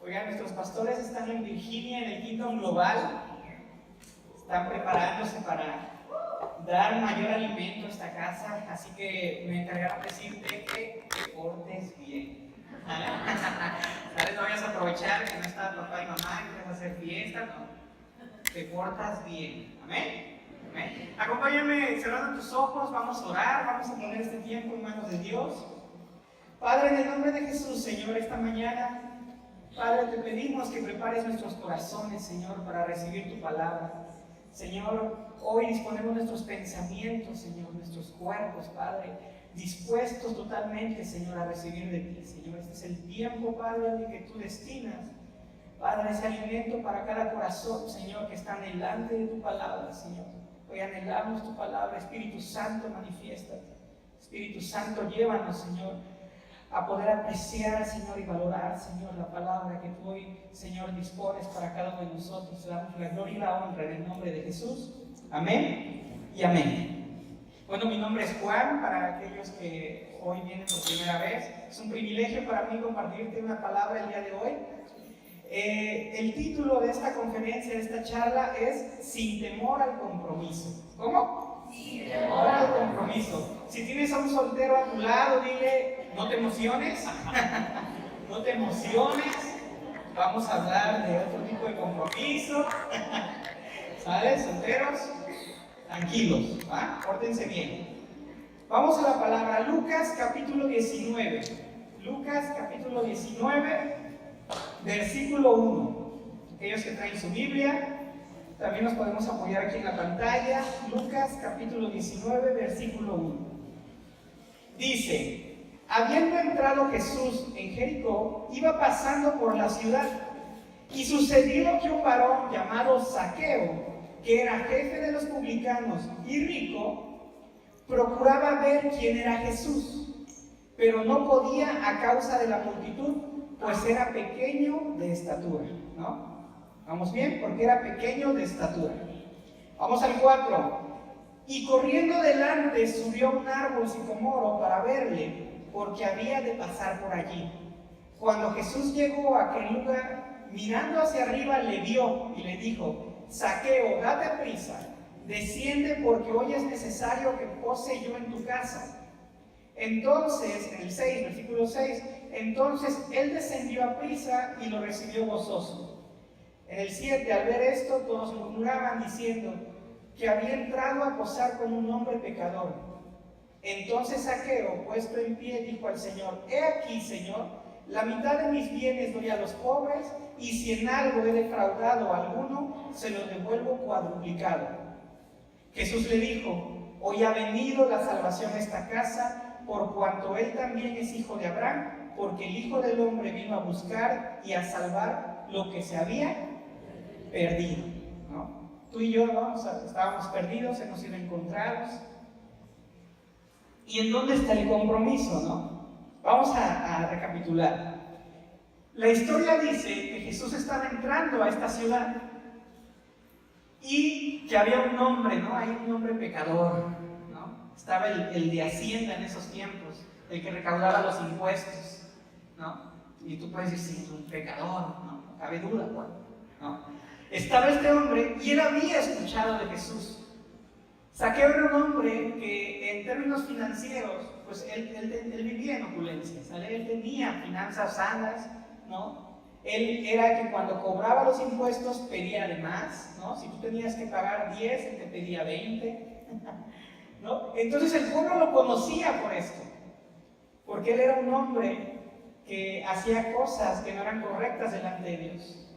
Oigan, nuestros pastores están en Virginia, en el Kingdom Global. Están preparándose para dar mayor alimento a esta casa, así que me encargaron decirte que te portes bien. ¿Sabes? No vayas a aprovechar que no está papá y mamá y vas a hacer fiesta, no. Te portas bien. Amén. Amén. Acompáñame cerrando tus ojos, vamos a orar, vamos a poner este tiempo en manos de Dios. Padre, en el nombre de Jesús, Señor, esta mañana, Padre, te pedimos que prepares nuestros corazones, Señor, para recibir tu palabra. Señor, hoy disponemos nuestros pensamientos, Señor, nuestros cuerpos, Padre, dispuestos totalmente, Señor, a recibir de ti, Señor. Este es el tiempo, Padre, en que tú destinas, Padre, ese alimento para cada corazón, Señor, que está delante de tu palabra, Señor. Hoy anhelamos tu palabra. Espíritu Santo, manifiéstate. Espíritu Santo, llévanos, Señor, a poder apreciar, Señor, y valorar, Señor, la palabra que tú hoy, Señor, dispones para cada uno de nosotros. Te damos la gloria y la honra en el nombre de Jesús. Amén y amén. Bueno, mi nombre es Juan, para aquellos que hoy vienen por primera vez. Es un privilegio para mí compartirte una palabra el día de hoy. El título de esta conferencia, de esta charla, es Sin temor al compromiso. ¿Cómo? Sin temor al compromiso. Si tienes a un soltero a tu lado, dile, no te emociones, no te emociones, vamos a hablar de otro tipo de compromiso. ¿Sabes? Solteros, tranquilos, ¿va? Pórtense bien. Vamos a la palabra Lucas capítulo 19. Lucas capítulo 19. Versículo 1. Aquellos que traen su Biblia, también nos podemos apoyar aquí en la pantalla. Lucas capítulo 19, versículo 1. Dice: habiendo entrado Jesús en Jericó, iba pasando por la ciudad, y sucedió que un varón llamado Zaqueo, que era jefe de los publicanos y rico, procuraba ver quién era Jesús, pero no podía a causa de la multitud, pues era pequeño de estatura, ¿no? ¿Vamos bien? Porque era pequeño de estatura. Vamos al 4. Y corriendo delante subió a un árbol sicomoro para verle, porque había de pasar por allí. Cuando Jesús llegó a aquel lugar, mirando hacia arriba le vio y le dijo: Zaqueo, date prisa, desciende, porque hoy es necesario que pose yo en tu casa. Entonces, en el 6, versículo 6, entonces él descendió a prisa y lo recibió gozoso. En el 7, al ver esto, todos murmuraban diciendo que había entrado a posar con un hombre pecador. Entonces Zaqueo, puesto en pie, dijo al Señor: he aquí, Señor, la mitad de mis bienes doy a los pobres, y si en algo he defraudado a alguno, se lo devuelvo cuadruplicado. Jesús le dijo: hoy ha venido la salvación a esta casa, por cuanto él también es hijo de Abraham, porque el Hijo del Hombre vino a buscar y a salvar lo que se había perdido, ¿no? Tú y yo, ¿no? Estábamos perdidos, hemos sido encontrados. ¿Y en dónde está el compromiso, no? Vamos a recapitular. La historia dice que Jesús estaba entrando a esta ciudad y que había un hombre, ¿no? Hay un hombre pecador, ¿no? Estaba el de Hacienda en esos tiempos, el que recaudaba los impuestos, ¿no? Y tú puedes decir: sí, es un pecador, ¿no? No cabe duda, ¿no? Estaba este hombre y él había escuchado de Jesús. Zaqueo era un hombre que en términos financieros, pues él vivía en opulencia, ¿sale? Él tenía finanzas sanas, ¿no? Él era que cuando cobraba los impuestos pedía de más, ¿no? Si tú tenías que pagar 10, él te pedía 20, ¿no? Entonces el pueblo lo conocía por esto, porque él era un hombre que hacía cosas que no eran correctas delante de Dios.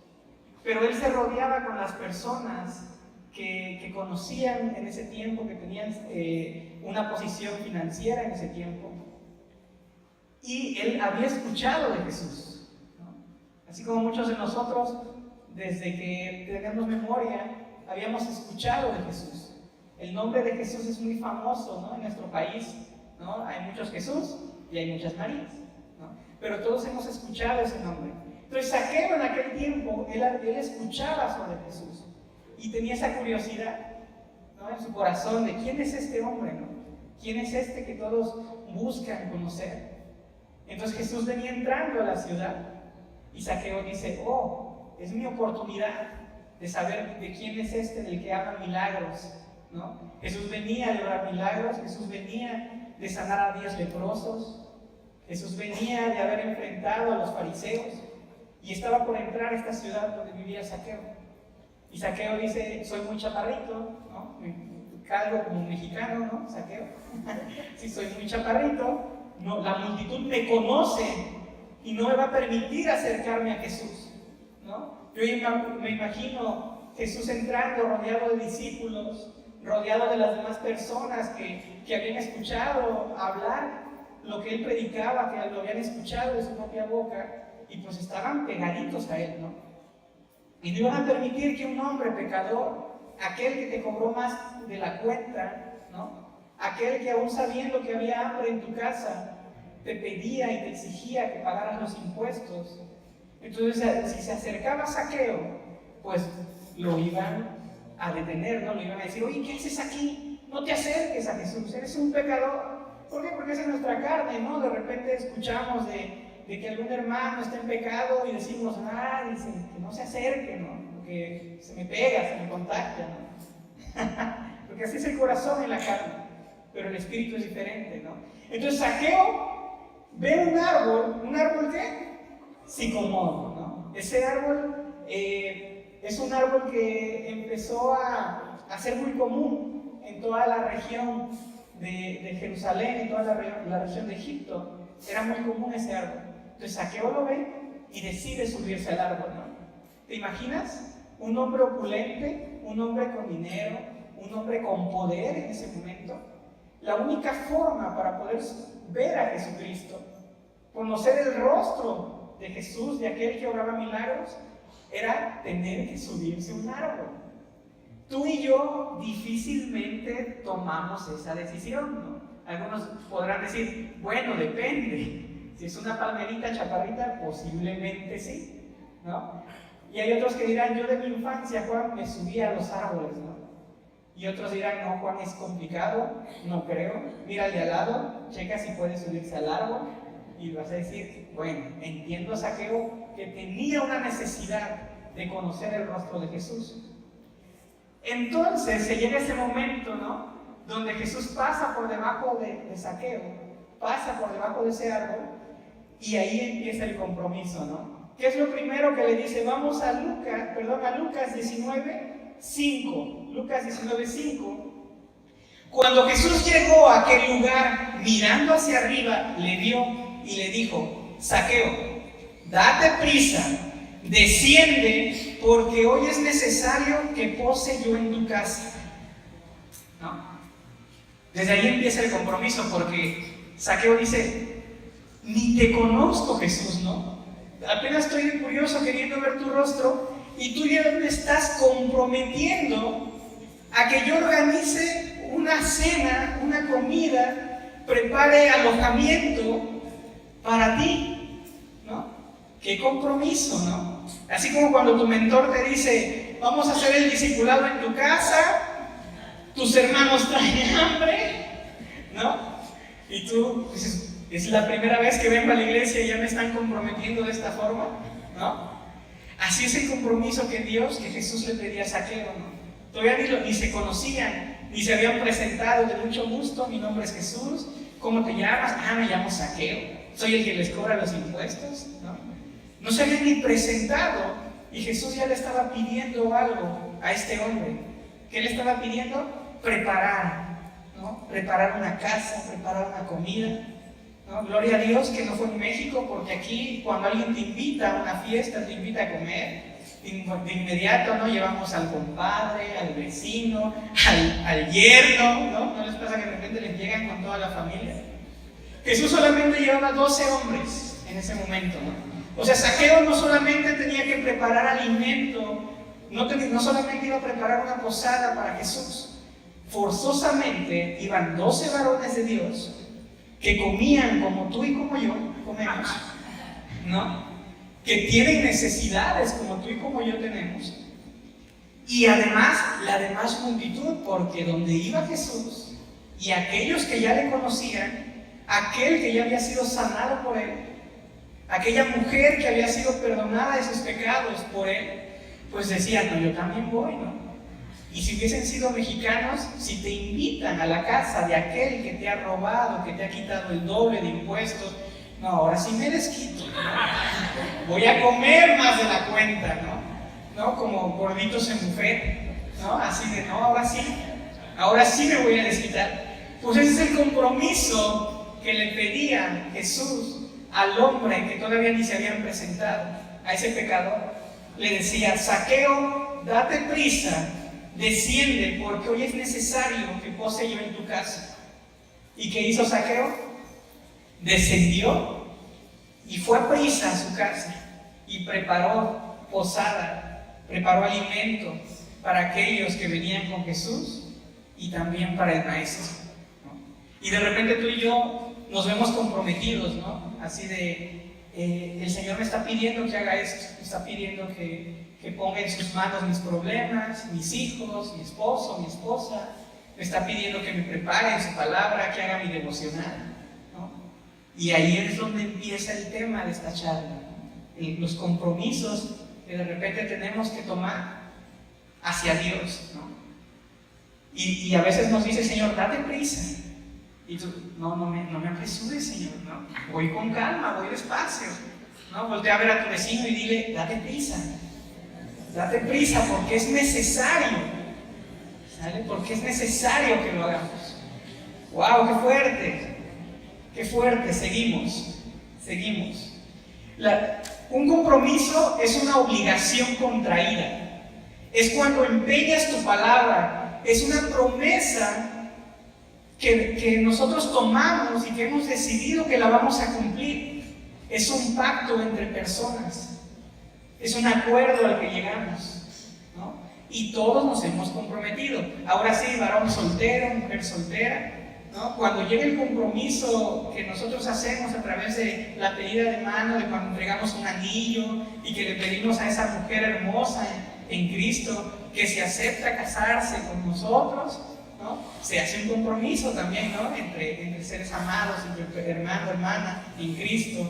Pero él se rodeaba con las personas que conocían en ese tiempo, que tenían una posición financiera en ese tiempo. Y él había escuchado de Jesús, ¿no? Así como muchos de nosotros, desde que tenemos memoria, habíamos escuchado de Jesús. El nombre de Jesús es muy famoso, ¿no? En nuestro país, ¿no? Hay muchos Jesús y hay muchas Marías, ¿no? Pero todos hemos escuchado ese nombre. Entonces Zaqueo en aquel tiempo, él escuchaba sobre Jesús y tenía esa curiosidad, ¿no? En su corazón de quién es este hombre, ¿no? ¿Quién es este que todos buscan conocer? Entonces Jesús venía entrando a la ciudad Y Zaqueo dice, oh, es mi oportunidad de saber de quién es este del que hablan milagros, ¿no? Jesús venía de obrar milagros, Jesús venía de sanar a 10 leprosos, Jesús venía de haber enfrentado a los fariseos y estaba por entrar a esta ciudad donde vivía Zaqueo. Y Zaqueo dice, soy muy chaparrito, ¿no? Me calvo como un mexicano, ¿no? Zaqueo. Si soy muy chaparrito, no, la multitud me conoce y no me va a permitir acercarme a Jesús, ¿no? Yo me imagino Jesús entrando rodeado de discípulos, rodeado de las demás personas que habían escuchado hablar lo que él predicaba, que lo habían escuchado de su propia boca, y pues estaban pegaditos a él, ¿no? Y no iban a permitir que un hombre pecador, aquel que te cobró más de la cuenta, ¿no? Aquel que aún sabiendo que había hambre en tu casa, te pedía y te exigía que pagaras los impuestos. Entonces, si se acercaba a Zaqueo, pues lo iban a detener, ¿no? Lo iban a decir, oye, ¿qué haces aquí? No te acerques a Jesús, eres un pecador. ¿Por qué? Porque esa es nuestra carne, ¿no? De repente escuchamos de que algún hermano está en pecado y decimos, dice, que no se acerque, ¿no? Porque se me pega, se me contagia, ¿no? Porque así es el corazón en la carne, pero el espíritu es diferente, ¿no? Entonces Zaqueo ve un árbol ¿qué? Sicomoro, ¿no? Ese árbol es un árbol que empezó a ser muy común en toda la región de Jerusalén, en toda la región de Egipto. Era muy común ese árbol. Entonces Zaqueo lo ve y decide subirse al árbol, ¿no? ¿Te imaginas? Un hombre opulente, un hombre con dinero, un hombre con poder en ese momento. La única forma para poder ver a Jesucristo, conocer el rostro de Jesús, de aquel que obraba milagros, era tener que subirse a un árbol. Tú y yo difícilmente tomamos esa decisión, ¿no? Algunos podrán decir, bueno, depende. Si es una palmerita chaparrita, posiblemente sí, ¿no? Y hay otros que dirán, yo de mi infancia, Juan, me subía a los árboles, ¿no? Y otros dirán, no, Juan, es complicado, no creo. Mira al de al lado, checa si puede subirse al árbol y vas a decir, bueno, entiendo a Zaqueo que tenía una necesidad de conocer el rostro de Jesús. Entonces se llega ese momento, ¿no? Donde Jesús pasa por debajo de Zaqueo, pasa por debajo de ese árbol y ahí empieza el compromiso, ¿no? ¿Qué es lo primero que le dice? Vamos a Lucas 19:5. Lucas 19:5. Cuando Jesús llegó a aquel lugar, mirando hacia arriba, le vio y le dijo, Zaqueo, date prisa, desciende, porque hoy es necesario que pose yo en tu casa, ¿no? Desde ahí empieza el compromiso, porque Zaqueo dice, ni te conozco, Jesús, ¿no? Apenas estoy curioso queriendo ver tu rostro y tú ya me estás comprometiendo a que yo organice una cena, una comida, prepare alojamiento para ti, ¿no? ¡Qué compromiso!, ¿no? Así como cuando tu mentor te dice, vamos a hacer el discipulado en tu casa, tus hermanos traen hambre, ¿no? Y tú dices, es la primera vez que vengo a la iglesia y ya me están comprometiendo de esta forma, ¿no? Así es el compromiso que Jesús le pedía a Zaqueo, ¿no? Todavía ni se conocían, ni se habían presentado. De mucho gusto, mi nombre es Jesús. ¿Cómo te llamas? Me llamo Zaqueo. Soy el que les cobra los impuestos, ¿no? No se habían ni presentado y Jesús ya le estaba pidiendo algo a este hombre. ¿Qué le estaba pidiendo? Preparar, ¿no? Preparar una casa, preparar una comida, ¿no? Gloria a Dios que no fue en México, porque aquí cuando alguien te invita a una fiesta, te invita a comer, de inmediato, ¿no? Llevamos al compadre, al vecino, al yerno, ¿no? ¿No les pasa que de repente les llegan con toda la familia? Jesús solamente llevaba 12 hombres en ese momento, ¿no? O sea, Zaqueo no solamente tenía que preparar alimento, no solamente iba a preparar una posada para Jesús, forzosamente iban 12 varones de Dios que comían como tú y como yo comemos, ¿no? Que tienen necesidades como tú y como yo tenemos. Y además, la demás multitud, porque donde iba Jesús y aquellos que ya le conocían, aquel que ya había sido sanado por él, Aquella mujer que había sido perdonada de sus pecados por él, pues decía, no, yo también voy, ¿no? Y si hubiesen sido mexicanos, si te invitan a la casa de aquel que te ha robado, que te ha quitado el doble de impuestos, no, ahora sí me desquito, ¿no? Voy a comer más de la cuenta, ¿no? Como gorditos en buffet, ¿no? Así de, no, ahora sí me voy a desquitar. Pues ese es el compromiso que le pedía Jesús al hombre que todavía ni se habían presentado, a ese pecador. Le decía, Zaqueo, date prisa, desciende, porque hoy es necesario que pose yo en tu casa. ¿Y qué hizo Zaqueo? Descendió y fue a prisa a su casa y preparó posada, preparó alimento para aquellos que venían con Jesús y también para el maestro, ¿no? Y de repente tú y yo nos vemos comprometidos, ¿no? Así de, el Señor me está pidiendo que haga esto, me está pidiendo que ponga en sus manos mis problemas, mis hijos, mi esposo, mi esposa, me está pidiendo que me prepare en su palabra, que haga mi devocional, ¿no? Y ahí es donde empieza el tema de esta charla, ¿no? Los compromisos que de repente tenemos que tomar hacia Dios, ¿no? Y a veces nos dice, Señor, date prisa. Y tú, no me apresures, Señor, ¿no? Voy con calma, voy despacio, ¿no? Voltea a ver a tu vecino y dile, date prisa porque es necesario, ¿sale? Porque es necesario que lo hagamos. ¡Wow! ¡Qué fuerte! Seguimos. Un compromiso es una obligación contraída. Es cuando empeñas tu palabra. Es una promesa que nosotros tomamos y que hemos decidido que la vamos a cumplir. Es un pacto entre personas. Es un acuerdo al que llegamos, ¿no? Y todos nos hemos comprometido. Ahora sí, varón soltero, mujer soltera, ¿no? Cuando llega el compromiso que nosotros hacemos a través de la pedida de mano, de cuando entregamos un anillo y que le pedimos a esa mujer hermosa en Cristo que se acepta casarse con nosotros, ¿no? Se hace un compromiso también, ¿no? Entre seres amados, entre hermano, hermana, en Cristo,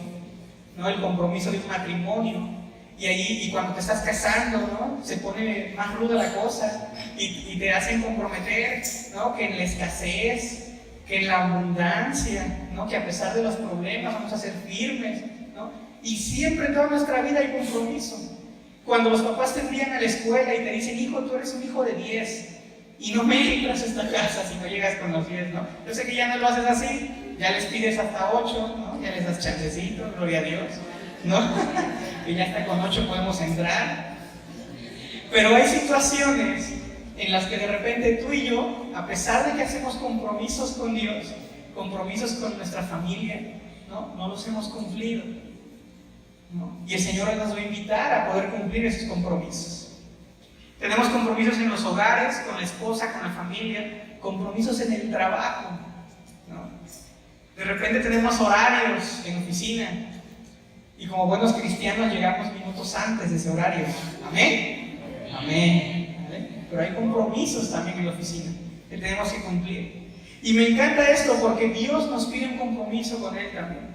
¿no? El compromiso de un matrimonio. Y cuando te estás casando, ¿no? Se pone más ruda la cosa y te hacen comprometer, ¿no? Que en la escasez, que en la abundancia, ¿no? Que a pesar de los problemas vamos a ser firmes, ¿no? Y siempre en toda nuestra vida hay compromiso. Cuando los papás te envían a la escuela y te dicen, hijo, tú eres un hijo de 10 y no me entras a esta casa si no llegas con los 10, ¿no? Yo sé que ya no lo haces así, ya les pides hasta 8, ¿no? Ya les das chancecito, gloria a Dios, ¿no? Que ya hasta con 8 podemos entrar. Pero hay situaciones en las que de repente tú y yo, a pesar de que hacemos compromisos con Dios, compromisos con nuestra familia, no los hemos cumplido, ¿no? Y el Señor nos va a invitar a poder cumplir esos compromisos. Tenemos compromisos en los hogares, con la esposa, con la familia, compromisos en el trabajo, ¿no? De repente tenemos horarios en oficina y como buenos cristianos llegamos minutos antes de ese horario. Amén. ¿Vale? Pero hay compromisos también en la oficina que tenemos que cumplir. Y me encanta esto porque Dios nos pide un compromiso con Él también.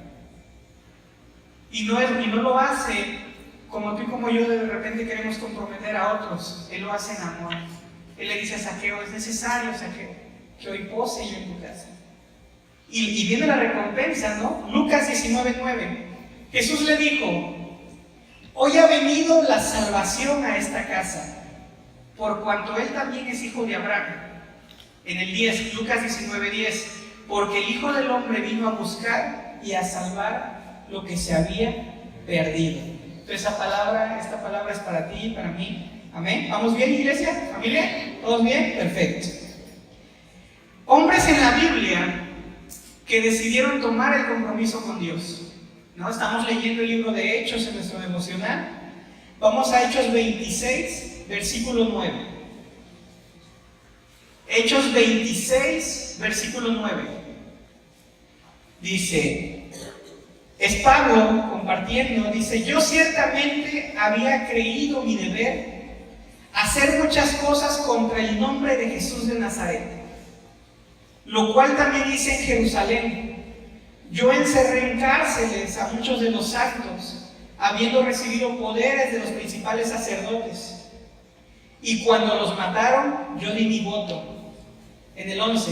Y no lo hace como tú y como yo de repente queremos comprometer a otros. Él lo hace en amor. Él le dice a Zaqueo, es necesario, Zaqueo, que hoy pose yo en tu casa. Y viene la recompensa, ¿no? Lucas 19:9. Jesús le dijo, hoy ha venido la salvación a esta casa, por cuanto él también es hijo de Abraham. En el 10, Lucas 19:10, porque el Hijo del Hombre vino a buscar y a salvar lo que se había perdido. Entonces esta palabra es para ti y para mí. Amén. ¿Vamos bien, iglesia? ¿Familia? ¿Todos bien? Perfecto. Hombres en la Biblia que decidieron tomar el compromiso con Dios, ¿no? Estamos leyendo el libro de Hechos en nuestro devocional. Vamos a Hechos 26, versículo 9. Hechos 26, versículo 9. Dice, es Pablo compartiendo, dice, yo ciertamente había creído mi deber hacer muchas cosas contra el nombre de Jesús de Nazaret, lo cual también hice en Jerusalén, Yo encerré en cárceles a muchos de los santos, habiendo recibido poderes de los principales sacerdotes. Y cuando los mataron, yo di mi voto. En el 11.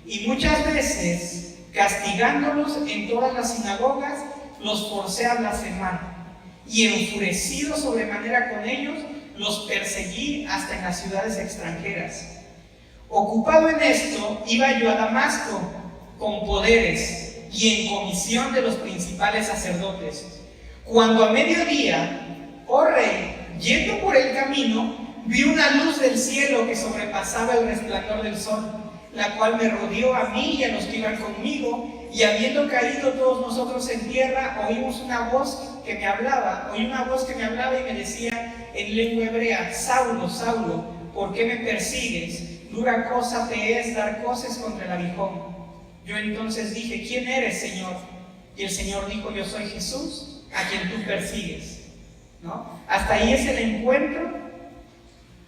Y muchas veces, castigándolos en todas las sinagogas, los forcé a blasfemar. Y enfurecido sobremanera con ellos, los perseguí hasta en las ciudades extranjeras. Ocupado en esto, iba yo a Damasco con poderes y en comisión de los principales sacerdotes. Cuando a mediodía, oh rey, yendo por el camino, vi una luz del cielo que sobrepasaba el resplandor del sol, la cual me rodeó a mí y a los que iban conmigo, y habiendo caído todos nosotros en tierra, oímos una voz que me hablaba, y me decía en lengua hebrea: Saulo, Saulo, ¿por qué me persigues? Dura cosa te es dar coces contra el aguijón. Yo entonces dije: ¿quién eres, Señor? Y el Señor dijo: yo soy Jesús, a quien tú persigues. ¿No? Hasta ahí es el encuentro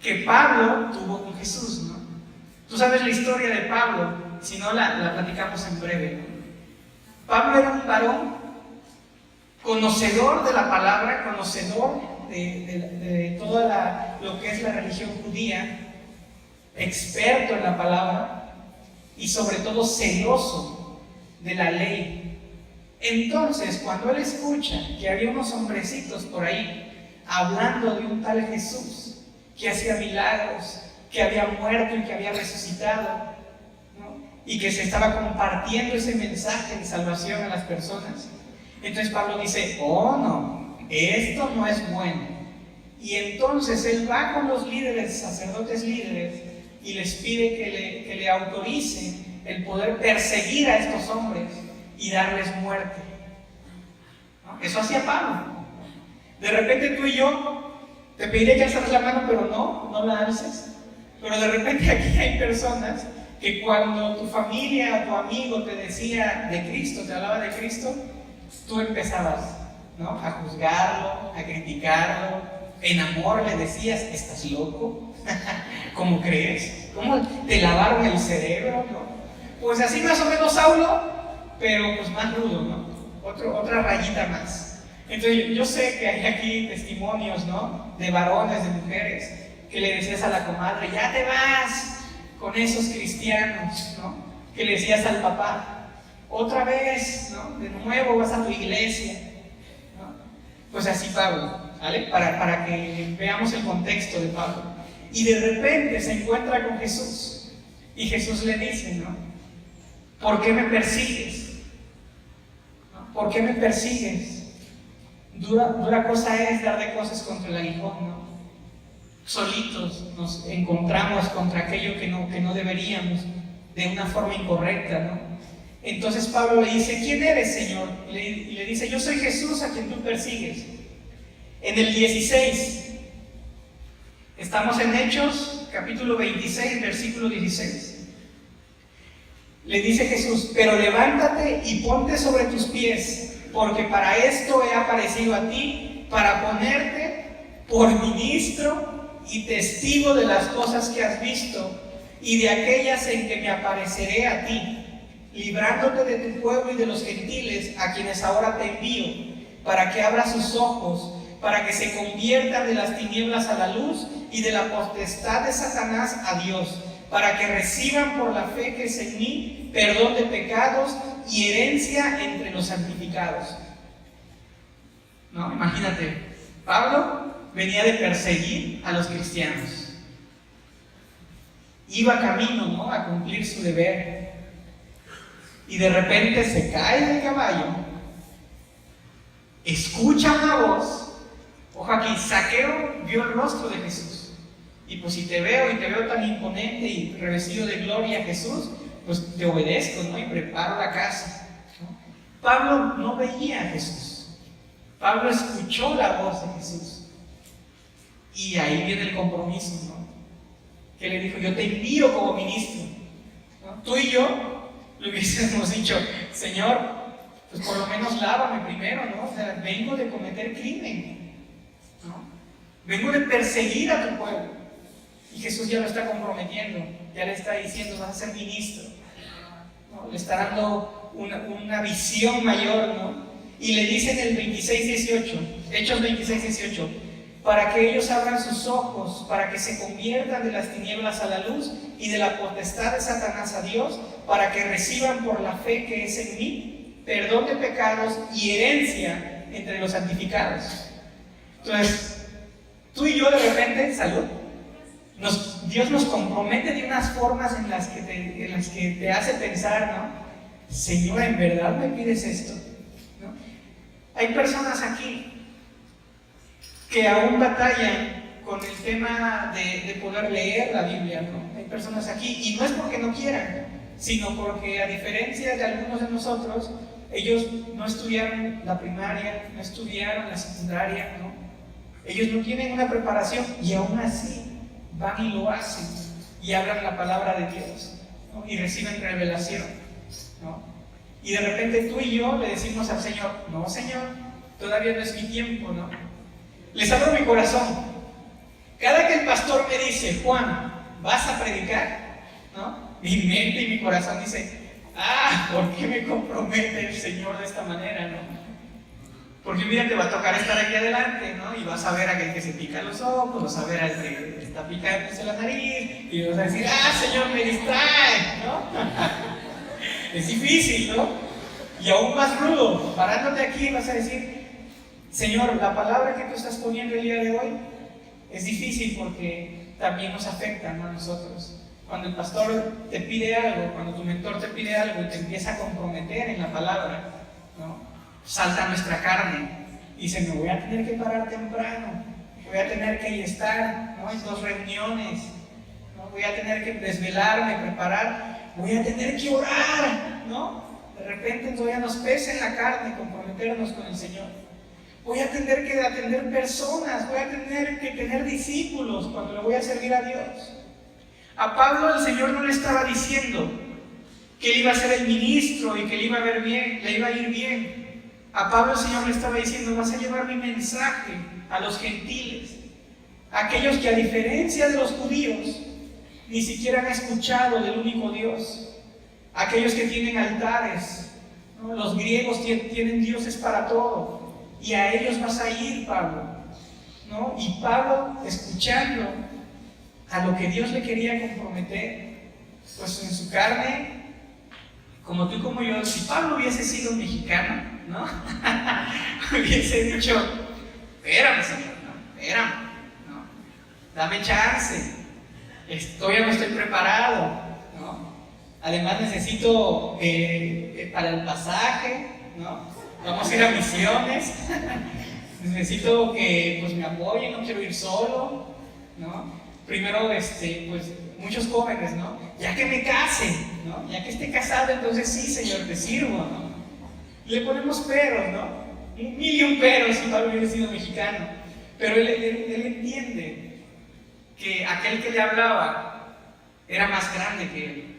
que Pablo tuvo con Jesús, ¿no? Tú sabes la historia de Pablo, si no la platicamos en breve, ¿no? Pablo era un varón conocedor de la palabra, conocedor de toda lo que es la religión judía, experto en la palabra y sobre todo celoso de la ley. Entonces, cuando él escucha que había unos hombrecitos por ahí hablando de un tal Jesús que hacía milagros, que había muerto y que había resucitado, ¿no? Y que se estaba compartiendo ese mensaje de salvación a las personas, entonces Pablo dice: oh no, esto no es bueno. Y entonces él va con los líderes, sacerdotes líderes, y les pide que le autoricen el poder perseguir a estos hombres y darles muerte, ¿no? Eso hacía Pablo. De repente tú y yo te pediría que alzaras la mano, pero no la alces. Pero de repente aquí hay personas que cuando tu familia o tu amigo te decía de Cristo, te hablaba de Cristo, tú empezabas, ¿no?, a juzgarlo, a criticarlo. En amor le decías: ¿estás loco? ¿Cómo crees? ¿Cómo te lavaron el cerebro? ¿No? Pues así más o menos Saulo, pero pues más rudo, ¿no? Otra rayita más. Entonces yo sé que hay aquí testimonios, ¿no?, de varones, de mujeres, que le decías a la comadre: ya te vas con esos cristianos, ¿no? Que le decías al papá: otra vez, ¿no?, de nuevo vas a tu iglesia, ¿no? Pues así Pablo, ¿vale? Para que veamos el contexto de Pablo. Y de repente se encuentra con Jesús y Jesús le dice, ¿no?, ¿por qué me persigues? ¿No? ¿Por qué me persigues? Dura cosa es dar de cosas contra el aguijón, ¿no? Solitos nos encontramos contra aquello que no deberíamos, de una forma incorrecta, ¿no? Entonces Pablo le dice: ¿quién eres, Señor? Y le dice: yo soy Jesús, a quien tú persigues. En el 16, estamos en Hechos, capítulo 26, versículo 16. Le dice Jesús: pero levántate y ponte sobre tus pies, porque para esto he aparecido a ti, para ponerte por ministro y testigo de las cosas que has visto y de aquellas en que me apareceré a ti, librándote de tu pueblo y de los gentiles, a quienes ahora te envío, para que abras sus ojos, para que se conviertan de las tinieblas a la luz y de la potestad de Satanás a Dios, para que reciban por la fe que es en mí perdón de pecados y herencia entre los santificados. ¿No? Imagínate, Pablo venía de perseguir a los cristianos, iba camino, ¿no?, a cumplir su deber, y de repente se cae del caballo, escucha una voz. Ojo aquí, Zaqueo vio el rostro de Jesús, y pues si te veo tan imponente y revestido de gloria, Jesús, pues te obedezco, ¿no?, y preparo la casa, ¿no? Pablo no veía a Jesús, Pablo escuchó la voz de Jesús. Y ahí viene el compromiso, ¿no?, que le dijo: yo te envío como ministro, ¿no? Tú y yo le hubiésemos dicho: Señor, pues por lo menos lávame primero, ¿no? O sea, vengo de cometer crimen, ¿no? Vengo de perseguir a tu pueblo. Y Jesús ya lo está comprometiendo, ya le está diciendo: vas a ser ministro, ¿no? Le está dando una visión mayor, ¿no? Y le dicen el 26:18, Hechos 26:18, para que ellos abran sus ojos, para que se conviertan de las tinieblas a la luz y de la potestad de Satanás a Dios, para que reciban por la fe que es en mí perdón de pecados y herencia entre los santificados. Entonces, tú y yo de repente, salud, Dios nos compromete de unas formas en las que te hace pensar, ¿no? Señor, ¿en verdad me pides esto? ¿No? Hay personas aquí que aún batallan con el tema de poder leer la Biblia, ¿no? Hay personas aquí, y no es porque no quieran, sino porque a diferencia de algunos de nosotros, ellos no estudiaron la primaria, no estudiaron la secundaria, ¿no? Ellos no tienen una preparación y aún así van y lo hacen y hablan la palabra de Dios, ¿no? Y reciben revelación, ¿no? Y de repente tú y yo le decimos al Señor, no Señor, todavía no es mi tiempo, ¿no? Les abro mi corazón. Cada que el pastor me dice, Juan, ¿vas a predicar? ¿No? Mi mente y mi corazón dice, ¿por qué me compromete el Señor de esta manera, no? Porque un día te va a tocar estar aquí adelante, ¿no? Y vas a ver a aquel que se pica los ojos, vas a ver al que está picándose la nariz, y vas a decir, Señor, me distrae, ¿no? Es difícil, ¿no? Y aún más rudo, parándote aquí vas a decir, Señor, la palabra que tú estás poniendo el día de hoy es difícil porque también nos afecta, ¿no? A nosotros. Cuando el pastor te pide algo, cuando tu mentor te pide algo y te empieza a comprometer en la palabra, ¿no? Salta nuestra carne y dice, me voy a tener que parar temprano, voy a tener que estar, ¿no? En 2 reuniones, ¿no? Voy a tener que desvelarme, preparar, voy a tener que orar, ¿no? De repente todavía nos pesa en la carne comprometernos con el Señor. Voy a tener que atender personas, voy a tener que tener discípulos cuando le voy a servir a Dios. A Pablo el Señor no le estaba diciendo que él iba a ser el ministro y que le iba a ver bien, le iba a ir bien. A Pablo el Señor le estaba diciendo, vas a llevar mi mensaje a los gentiles, a aquellos que a diferencia de los judíos ni siquiera han escuchado del único Dios, aquellos que tienen altares, ¿no? Los griegos tienen dioses para todo. Y a ellos vas a ir, Pablo, ¿no? Y Pablo, escuchando a lo que Dios le quería comprometer, pues en su carne, como tú y como yo, si Pablo hubiese sido mexicano, ¿no? Hubiese dicho, espérame, Señor, ¿no? Espérame, ¿no? Dame chance, todavía no estoy preparado, ¿no? Además necesito para el pasaje, ¿no? Vamos a ir a misiones, necesito que pues, me apoyen, no quiero ir solo, ¿no? Primero, pues muchos jóvenes, ¿no? Ya que me case, ¿no? Ya que esté casado, entonces sí, Señor, te sirvo, ¿no? Y le ponemos peros, ¿no? 1,000,000 peros si Pablo hubiera sido mexicano. Pero él entiende que aquel que le hablaba era más grande que él.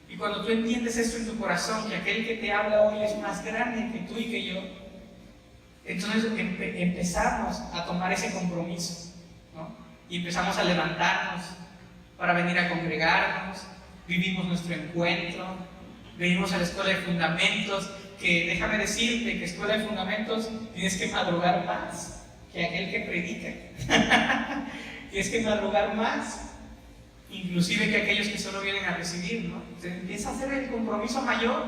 Y cuando tú entiendes esto en tu corazón, que aquel que te habla hoy es más grande que tú y que yo, entonces empezamos a tomar ese compromiso, ¿no? Y empezamos a levantarnos para venir a congregarnos, vivimos nuestro encuentro, venimos a la escuela de fundamentos, que déjame decirte que escuela de fundamentos tienes que madrugar más que aquel que predica. Tienes que madrugar más, inclusive que aquellos que solo vienen a recibir, ¿no? Se empieza a hacer el compromiso mayor,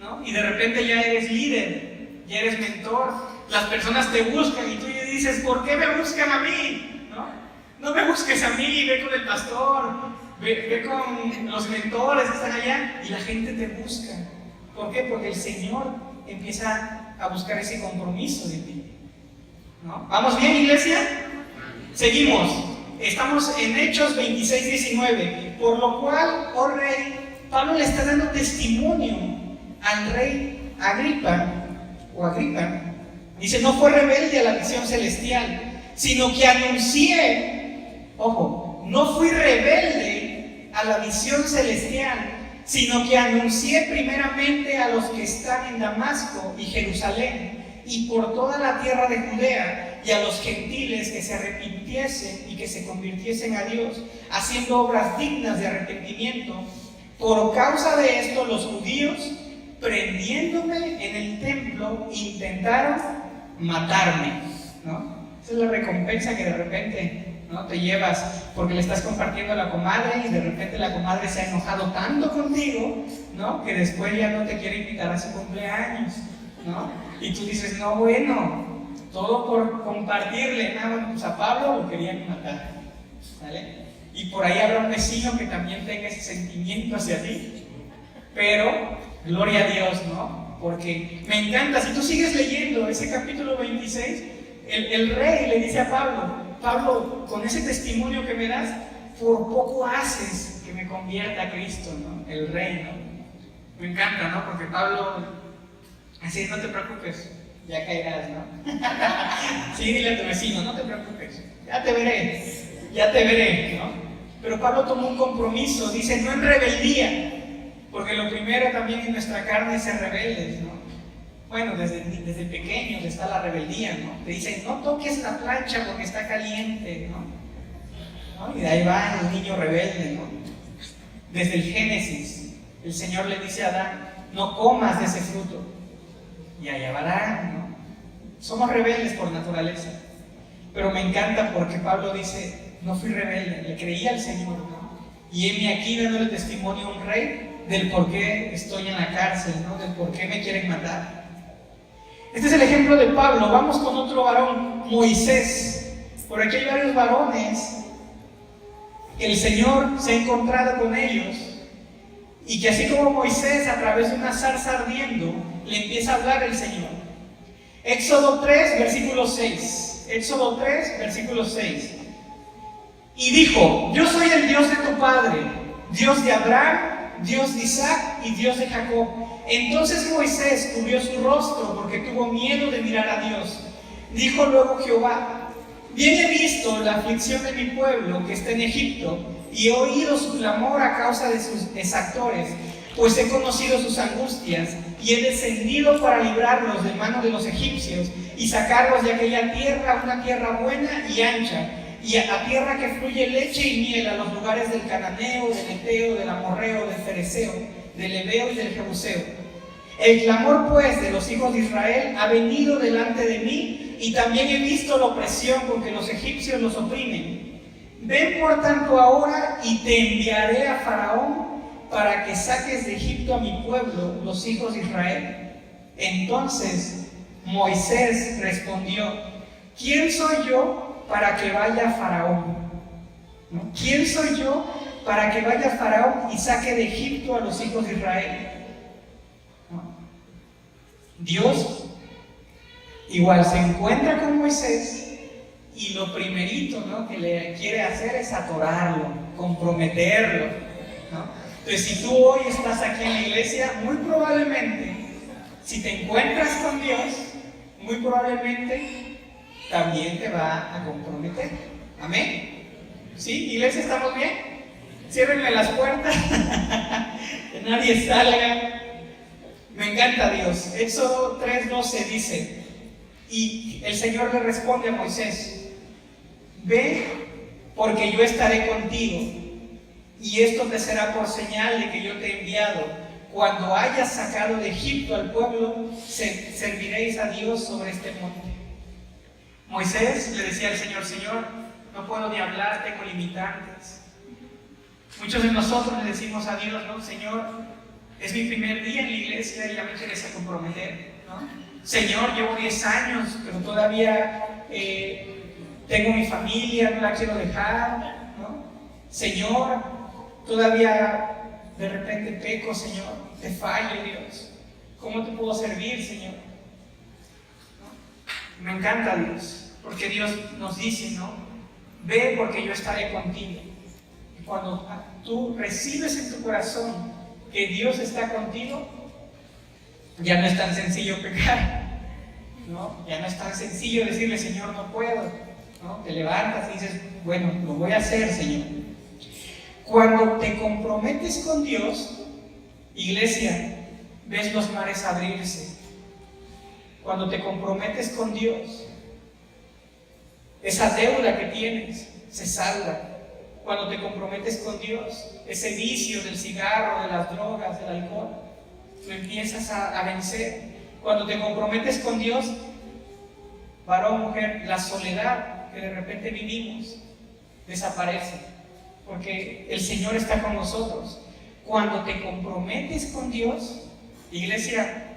¿no? Y de repente ya eres líder, ya eres mentor, las personas te buscan y tú dices, ¿por qué me buscan a mí? ¿No? No me busques a mí, ve con el pastor, ve con los mentores que están allá y la gente te busca. ¿Por qué? Porque el Señor empieza a buscar ese compromiso de ti, ¿no? ¿Vamos bien, iglesia? Seguimos. Estamos en Hechos 26:19. Por lo cual, oh rey, Pablo le está dando testimonio al rey Agripa. Dice, no fue rebelde a la visión celestial, sino que anuncié, ojo, no fui rebelde a la visión celestial, sino que anuncié primeramente a los que están en Damasco y Jerusalén y por toda la tierra de Judea y a los gentiles que se arrepintiesen y que se convirtiesen a Dios, haciendo obras dignas de arrepentimiento. Por causa de esto los judíos prendiéndome en el templo, intentaron matarme, ¿no? Esa es la recompensa que de repente, ¿no?, te llevas porque le estás compartiendo a la comadre y de repente la comadre se ha enojado tanto contigo, ¿no?, que después ya no te quiere invitar a su cumpleaños, ¿no? Y tú dices, no, bueno, todo por compartirle. Bueno, pues a Pablo lo querían matar, ¿vale? Y por ahí habrá un vecino que también tenga ese sentimiento hacia ti, pero gloria a Dios, ¿no? Porque me encanta, si tú sigues leyendo ese capítulo 26, el rey le dice a Pablo, con ese testimonio que me das, por poco haces que me convierta a Cristo, ¿no? El rey, ¿no? Me encanta, ¿no? Porque Pablo, así, no te preocupes, ya caerás, ¿no? Sí, dile a tu vecino, no te preocupes, ya te veré, ¿no? Pero Pablo tomó un compromiso, dice, no en rebeldía, porque lo primero también en nuestra carne es ser rebeldes, ¿no? Bueno, desde pequeños está la rebeldía, ¿no? Te dicen, no toques la plancha porque está caliente, ¿no? Y de ahí va el niño rebelde, ¿no? Desde el Génesis, el Señor le dice a Adán, no comas de ese fruto. Y allá va Adán, ¿no? Somos rebeldes por naturaleza. Pero me encanta porque Pablo dice, no fui rebelde, le creí al Señor, ¿no? Y heme aquí dándole testimonio a un rey del por qué estoy en la cárcel, ¿no? Del por qué me quieren matar. Este es el ejemplo de Pablo. Vamos con otro varón, Moisés. Por aquí hay varios varones que el Señor se ha encontrado con ellos y que así como Moisés a través de una zarza ardiendo le empieza a hablar el Señor. Éxodo 3, versículo 6. Éxodo 3, versículo 6. Y dijo, yo soy el Dios de tu padre, Dios de Abraham, Dios de Isaac y Dios de Jacob. Entonces Moisés cubrió su rostro porque tuvo miedo de mirar a Dios. Dijo luego Jehová, bien he visto la aflicción de mi pueblo que está en Egipto y he oído su clamor a causa de sus exactores, pues he conocido sus angustias y he descendido para librarlos de mano de los egipcios y sacarlos de aquella tierra, una tierra buena y ancha, y a tierra que fluye leche y miel, a los lugares del cananeo, del eteo, del amorreo, del fereceo, del heveo y del jebuseo. El clamor pues de los hijos de Israel ha venido delante de mí, y también he visto la opresión con que los egipcios los oprimen. Ven por tanto ahora y te enviaré a Faraón para que saques de Egipto a mi pueblo, los hijos de Israel. Entonces Moisés respondió, ¿quién soy yo para que vaya a Faraón? ¿No? ¿Quién soy yo para que vaya a Faraón y saque de Egipto a los hijos de Israel? ¿No? Dios igual se encuentra con Moisés y lo primerito, ¿no?, que le quiere hacer es atorarlo, comprometerlo, ¿no? Entonces, si tú hoy estás aquí en la iglesia, muy probablemente, si te encuentras con Dios, muy probablemente también te va a comprometer. ¿Amén? ¿Sí? ¿Iglesia, estamos bien? Ciérrenme las puertas, que nadie salga. Me encanta Dios. Éxodo 3:12 dice, y el Señor le responde a Moisés, ve, porque yo estaré contigo, y esto te será por señal de que yo te he enviado. Cuando hayas sacado de Egipto al pueblo, serviréis a Dios sobre este monte. Moisés le decía al Señor, Señor, no puedo ni hablar, tengo limitantes. Muchos de nosotros le decimos a Dios, no, Señor, es mi primer día en la iglesia y ya me quieres a comprometer, ¿no? Señor, llevo 10 años, pero todavía tengo mi familia, no la quiero dejar, ¿no? Señor, todavía de repente peco, Señor, te fallo, Dios. ¿Cómo te puedo servir, Señor? ¿No? Me encanta Dios, porque Dios nos dice, ¿no? Ve porque yo estaré contigo. Y cuando tú recibes en tu corazón que Dios está contigo, ya no es tan sencillo pecar, ¿no? Ya no es tan sencillo decirle, Señor, no puedo, ¿no? Te levantas y dices, bueno, lo voy a hacer, Señor. Cuando te comprometes con Dios, iglesia, ves los mares abrirse. Cuando te comprometes con Dios, esa deuda que tienes se salda. Cuando te comprometes con Dios, ese vicio del cigarro, de las drogas, del alcohol, tú empiezas a vencer. Cuando te comprometes con Dios, varón, mujer, la soledad que de repente vivimos desaparece, porque el Señor está con nosotros. Cuando te comprometes con Dios, iglesia,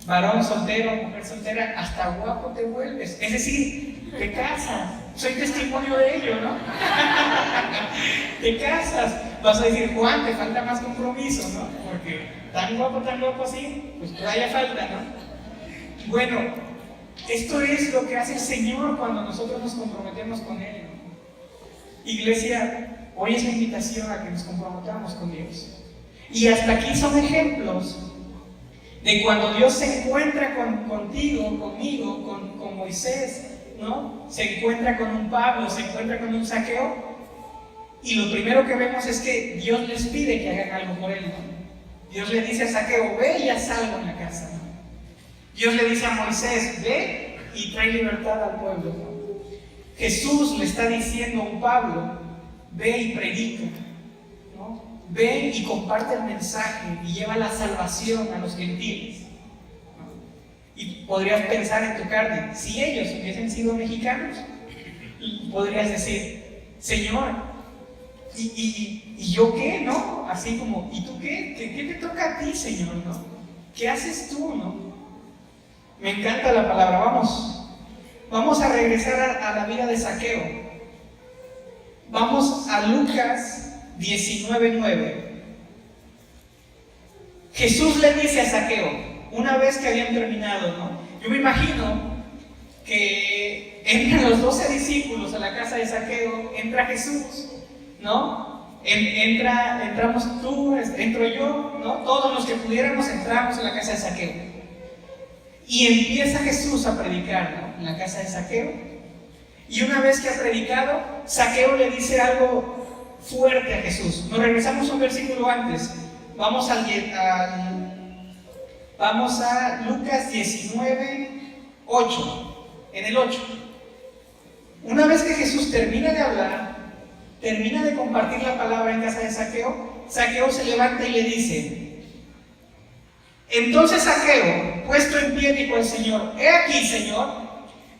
varón soltero, mujer soltera, hasta guapo te vuelves. Es decir, te casas. Soy testimonio de ello, ¿no? Te casas. Vas a decir, Juan, te falta más compromiso, ¿no? Porque tan guapo así, pues todavía falta, ¿no? Bueno, esto es lo que hace el Señor cuando nosotros nos comprometemos con Él, ¿no? Iglesia, hoy es la invitación a que nos comprometamos con Dios. Y hasta aquí son ejemplos de cuando Dios se encuentra contigo, conmigo, con Moisés, ¿no? Se encuentra con un Pablo, se encuentra con un Zaqueo, y lo primero que vemos es que Dios les pide que hagan algo por él, ¿no? Dios le dice a Zaqueo, ve y haz algo en la casa, ¿no? Dios le dice a Moisés, ve y trae libertad al pueblo, ¿no? Jesús le está diciendo a un Pablo, ve y predica, ¿no? Ve y comparte el mensaje y lleva la salvación a los gentiles, ¿no? Y podrías pensar en tu carne, si ellos hubiesen sido mexicanos, podrías decir, Señor, ¿y yo qué, no? Así como, ¿y tú qué? ¿Qué te toca a ti, Señor, no? ¿Qué haces tú, no? Me encanta la palabra. Vamos a regresar a la vida de Zaqueo. Vamos a Lucas 19:9. Jesús le dice a Zaqueo, una vez que habían terminado, ¿no? Yo me imagino que entran los 12 discípulos a la casa de Zaqueo, entra Jesús, ¿no? Entramos tú, entro yo, ¿no? Todos los que pudiéramos entramos a la casa de Zaqueo. Y empieza Jesús a predicar, ¿no? En la casa de Zaqueo. Y una vez que ha predicado, Zaqueo le dice algo fuerte a Jesús. Nos regresamos un versículo antes. Vamos a Lucas 19:8. En el 8. Una vez que Jesús termina de hablar, termina de compartir la palabra en casa de Zaqueo, Zaqueo se levanta y le dice, entonces Zaqueo, puesto en pie, dijo al Señor, he aquí, Señor,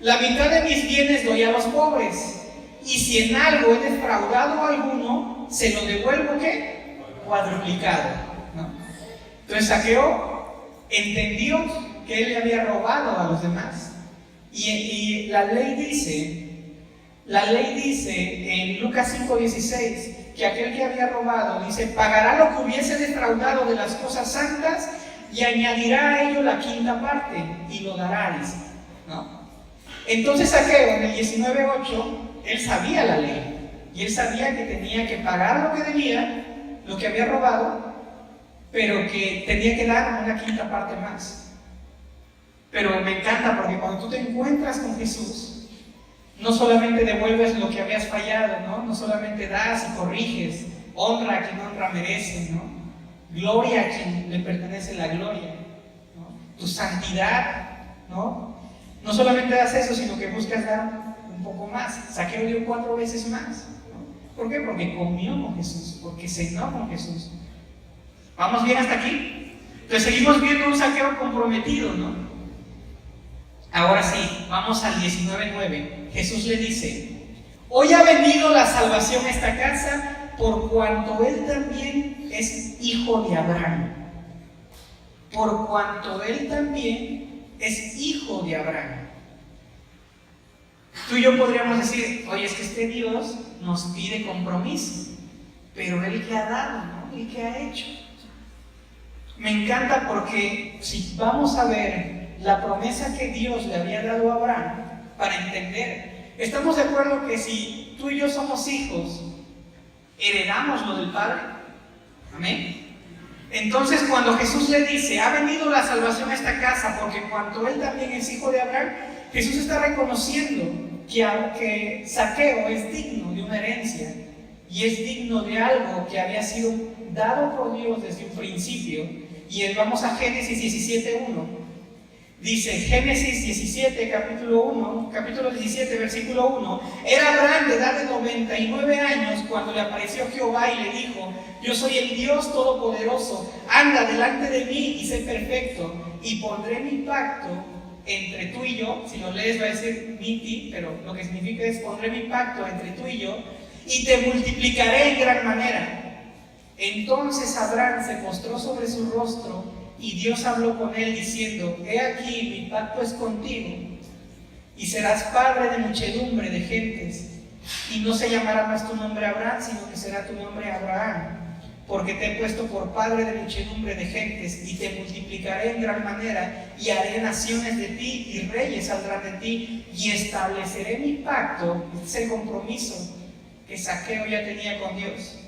la mitad de mis bienes doy a los pobres, y si en algo he defraudado a alguno, se lo devuelvo, ¿qué? Cuadruplicado, ¿no? Entonces Zaqueo entendió que él le había robado a los demás, y la ley dice en Lucas 5:16 que aquel que había robado, dice, pagará lo que hubiese defraudado de las cosas santas y añadirá a ello la quinta parte y lo dará, dice, ¿no? Entonces Zaqueo en el 19:8 él sabía la ley y él sabía que tenía que pagar lo que debía, lo que había robado, pero que tenía que dar una quinta parte más. Pero me encanta porque cuando tú te encuentras con Jesús, no solamente devuelves lo que habías fallado, ¿no? No solamente das y corriges, honra a quien honra merece, ¿no? Gloria a quien le pertenece la gloria, ¿no? Tu santidad, ¿no? No solamente das eso, sino que buscas dar un poco más. Zaqueo dio 4 veces más, ¿no? ¿Por qué? Porque comió con Jesús, porque cenó con Jesús. ¿Vamos bien hasta aquí? Entonces seguimos viendo un Zaqueo comprometido, ¿no? Ahora sí, vamos al 19:9. Jesús le dice, hoy ha venido la salvación a esta casa, por cuanto él también es hijo de Abraham. Por cuanto él también es hijo de Abraham. Tú y yo podríamos decir, oye, es que este Dios nos pide compromiso, pero él que ha dado, ¿no? Él que ha hecho. Me encanta porque si vamos a ver la promesa que Dios le había dado a Abraham, para entender, estamos de acuerdo que si tú y yo somos hijos, heredamos lo del Padre. Amén. Entonces cuando Jesús le dice, ha venido la salvación a esta casa, porque cuanto él también es hijo de Abraham, Jesús está reconociendo que Zaqueo es digno de una herencia y es digno de algo que había sido dado por Dios desde un principio. Y vamos a Génesis 17:1. Dice Génesis 17, capítulo 17, versículo 1. Era Abraham de edad de 99 años cuando le apareció Jehová y le dijo: yo soy el Dios Todopoderoso, anda delante de mí y sé perfecto, y pondré mi pacto entre tú y yo. Si lo lees va a decir miti, pero lo que significa es: pondré mi pacto entre tú y yo, y te multiplicaré en gran manera. Entonces Abraham se postró sobre su rostro, y Dios habló con él diciendo: he aquí, mi pacto es contigo, y serás padre de muchedumbre de gentes, y no se llamará más tu nombre Abraham, sino que será tu nombre Abraham, porque te he puesto por padre de muchedumbre de gentes, y te multiplicaré en gran manera, y haré naciones de ti, y reyes saldrán de ti, y estableceré mi pacto, ese compromiso que Zaqueo ya tenía con Dios,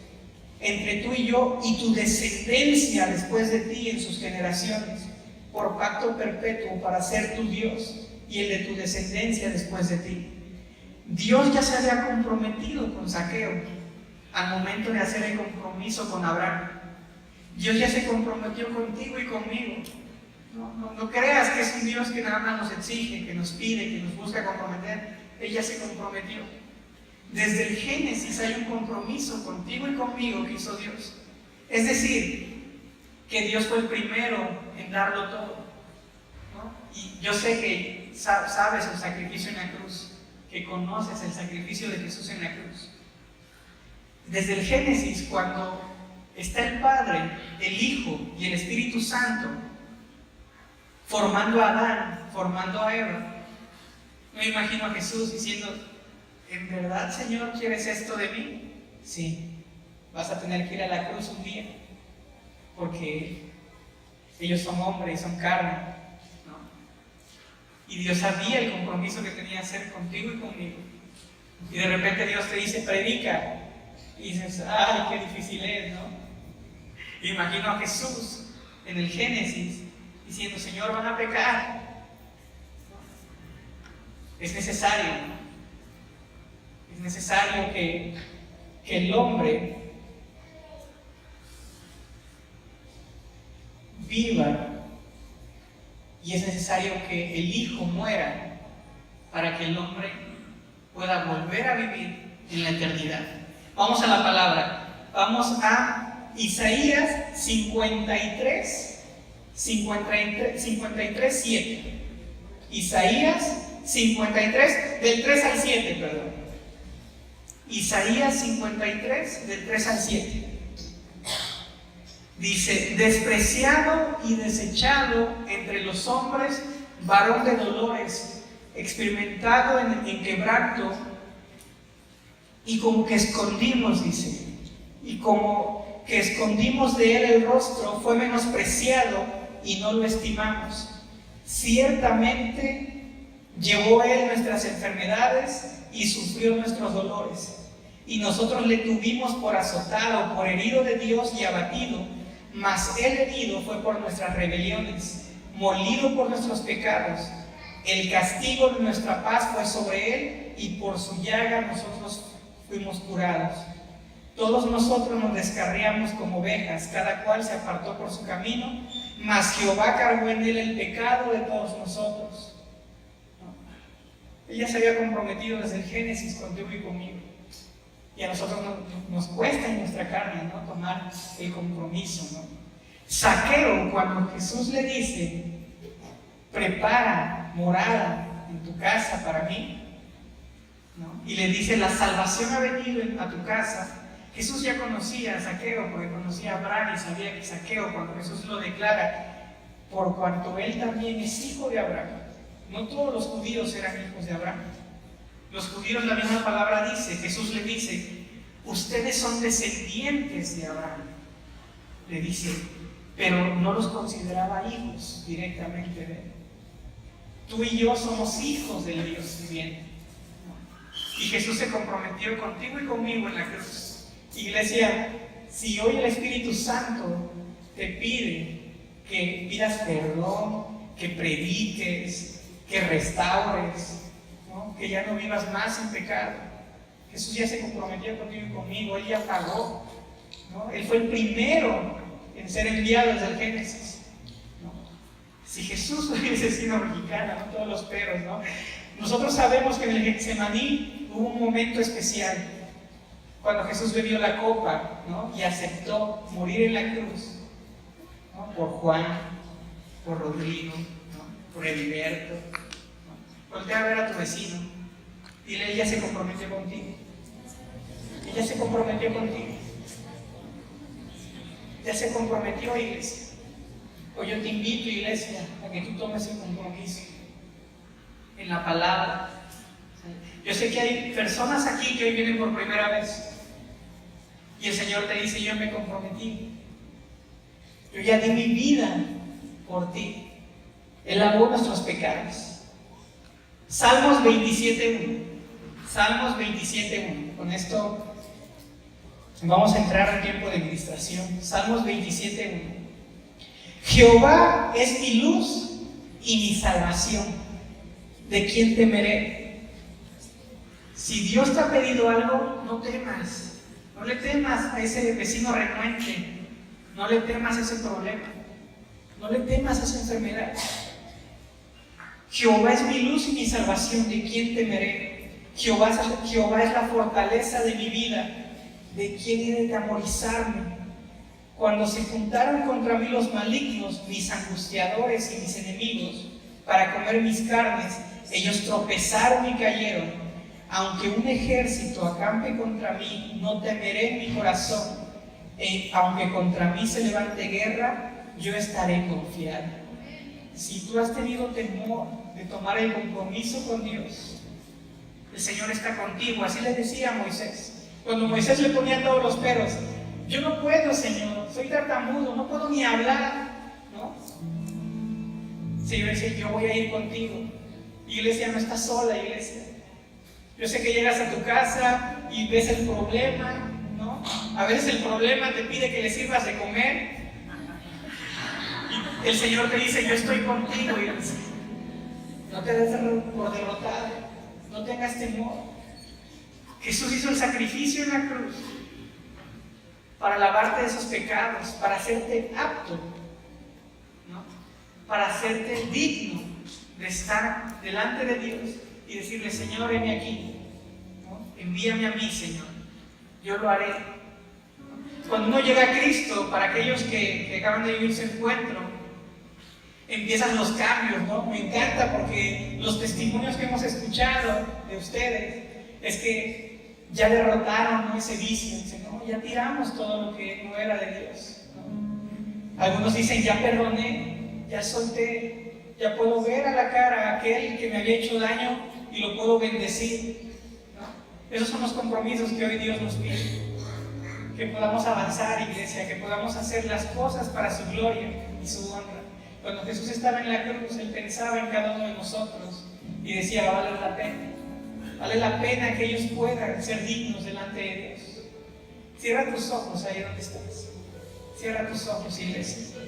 entre tú y yo y tu descendencia después de ti en sus generaciones, por pacto perpetuo para ser tu Dios y el de tu descendencia después de ti. Dios ya se había comprometido con Zaqueo al momento de hacer el compromiso con Abraham. Dios ya se comprometió contigo y conmigo. No creas que es un Dios que nada más nos exige, que nos pide, que nos busca comprometer. Él ya se comprometió. Desde el Génesis hay un compromiso contigo y conmigo que hizo Dios. Es decir, que Dios fue el primero en darlo todo, ¿no? Y yo sé que sabes el sacrificio en la cruz, que conoces el sacrificio de Jesús en la cruz. Desde el Génesis, cuando está el Padre, el Hijo y el Espíritu Santo formando a Adán, formando a Eva, me imagino a Jesús diciendo: ¿en verdad, Señor, quieres esto de mí? Sí, vas a tener que ir a la cruz un día, porque ellos son hombres, son carne, ¿no? Y Dios sabía el compromiso que tenía que hacer contigo y conmigo. Y de repente Dios te dice: predica. Y dices: ¡ay, qué difícil es!, ¿no? Imagino a Jesús en el Génesis diciendo: Señor, van a pecar. Es necesario que el hombre viva, y es necesario que el Hijo muera para que el hombre pueda volver a vivir en la eternidad. Vamos a la palabra. Vamos a Isaías 53, 7. Isaías 53, del 3 al 7, perdón. Isaías 53, del 3 al 7. Dice: despreciado y desechado entre los hombres, varón de dolores, experimentado en quebranto, y como que escondimos, dice, y como que escondimos de él el rostro, fue menospreciado y no lo estimamos. Ciertamente llevó él nuestras enfermedades y sufrió nuestros dolores, y nosotros le tuvimos por azotado, por herido de Dios y abatido. Mas él herido fue por nuestras rebeliones, molido por nuestros pecados. El castigo de nuestra paz fue sobre él, y por su llaga nosotros fuimos curados. Todos nosotros nos descarriamos como ovejas, cada cual se apartó por su camino, mas Jehová cargó en él el pecado de todos nosotros. Ella se había comprometido desde el Génesis contigo y conmigo. Y a nosotros nos cuesta en nuestra carne, ¿no?, tomar el compromiso, ¿no? Zaqueo, cuando Jesús le dice: prepara morada en tu casa para mí, ¿no?, y le dice: la salvación ha venido a tu casa. Jesús ya conocía a Zaqueo, porque conocía a Abraham y sabía que Zaqueo, cuando Jesús lo declara, por cuanto él también es hijo de Abraham. No todos los judíos eran hijos de Abraham. Los judíos, la misma palabra dice, Jesús le dice: ustedes son descendientes de Abraham. Le dice, pero no los consideraba hijos directamente de él. Tú y yo somos hijos del Dios viviente. Y Jesús se comprometió contigo y conmigo en la cruz. Iglesia, si hoy el Espíritu Santo te pide que pidas perdón, que prediques, que restaures, ¿no?, que ya no vivas más en pecado, Jesús ya se comprometió contigo y conmigo. Él ya pagó, ¿no? Él fue el primero en ser enviado desde el Génesis, ¿no? Si Jesús hubiese sido mexicano, no todos los peros, ¿no? Nosotros sabemos que en el Getsemaní hubo un momento especial, cuando Jesús bebió la copa, ¿no? Y aceptó morir en la cruz, ¿no? Por Juan, por Rodrigo, ¿no? Por Heriberto, ¿no? Voltea a ver a tu vecino, dile, ella se comprometió contigo. Ella se comprometió contigo. Ya se comprometió, iglesia. Hoy yo te invito, iglesia, a que tú tomes el compromiso en la palabra. Yo sé que hay personas aquí que hoy vienen por primera vez y el Señor te dice, yo me comprometí. Yo ya di mi vida por ti. Él lavó nuestros pecados. Salmos 27.1. Salmos 27.1. Con esto vamos a entrar en tiempo de ministración. Salmos 27.1. Jehová es mi luz y mi salvación. ¿De quién temeré? Si Dios te ha pedido algo, no temas. No le temas a ese vecino renuente. No le temas a ese problema. No le temas a esa enfermedad. Jehová es mi luz y mi salvación. ¿De quién temeré? Jehová es la fortaleza de mi vida. ¿De quién he de atemorizarme? Cuando se juntaron contra mí los malignos, mis angustiadores y mis enemigos, para comer mis carnes, ellos tropezaron y cayeron. Aunque un ejército acampe contra mí, no temeré en mi corazón. Aunque contra mí se levante guerra, yo estaré confiado. Si tú has tenido temor de tomar el compromiso con Dios, el Señor está contigo. Así le decía a Moisés. Cuando Moisés le ponía todos los peros, yo no puedo, Señor, soy tartamudo, no puedo ni hablar, ¿no? Señor decía, yo voy a ir contigo. Iglesia, no estás sola, iglesia. Yo sé que llegas a tu casa y ves el problema, ¿no? A veces el problema te pide que le sirvas de comer. Y el Señor te dice, yo estoy contigo, iglesia. No te des por derrotado, no tengas temor. Jesús hizo el sacrificio en la cruz para lavarte de esos pecados, para hacerte apto, ¿no? Para hacerte digno de estar delante de Dios y decirle, Señor, heme aquí, ¿no? Envíame a mí, Señor, yo lo haré. Cuando uno llega a Cristo, para aquellos que acaban de vivir su encuentro, empiezan los cambios, ¿no? Me encanta porque los testimonios que hemos escuchado de ustedes es que ya derrotaron, ¿no? Ese vicio. Dicen, no, ya tiramos todo lo que no era de Dios, ¿no? Algunos dicen, ya perdoné, ya solté, ya puedo ver a la cara a aquel que me había hecho daño y lo puedo bendecir, ¿no? Esos son los compromisos que hoy Dios nos pide. Que podamos avanzar, iglesia, que podamos hacer las cosas para su gloria y su honra. Cuando Jesús estaba en la cruz, Él pensaba en cada uno de nosotros y decía, vale la pena. Vale la pena que ellos puedan ser dignos delante de Dios. Cierra tus ojos ahí donde estás. Cierra tus ojos, iglesia.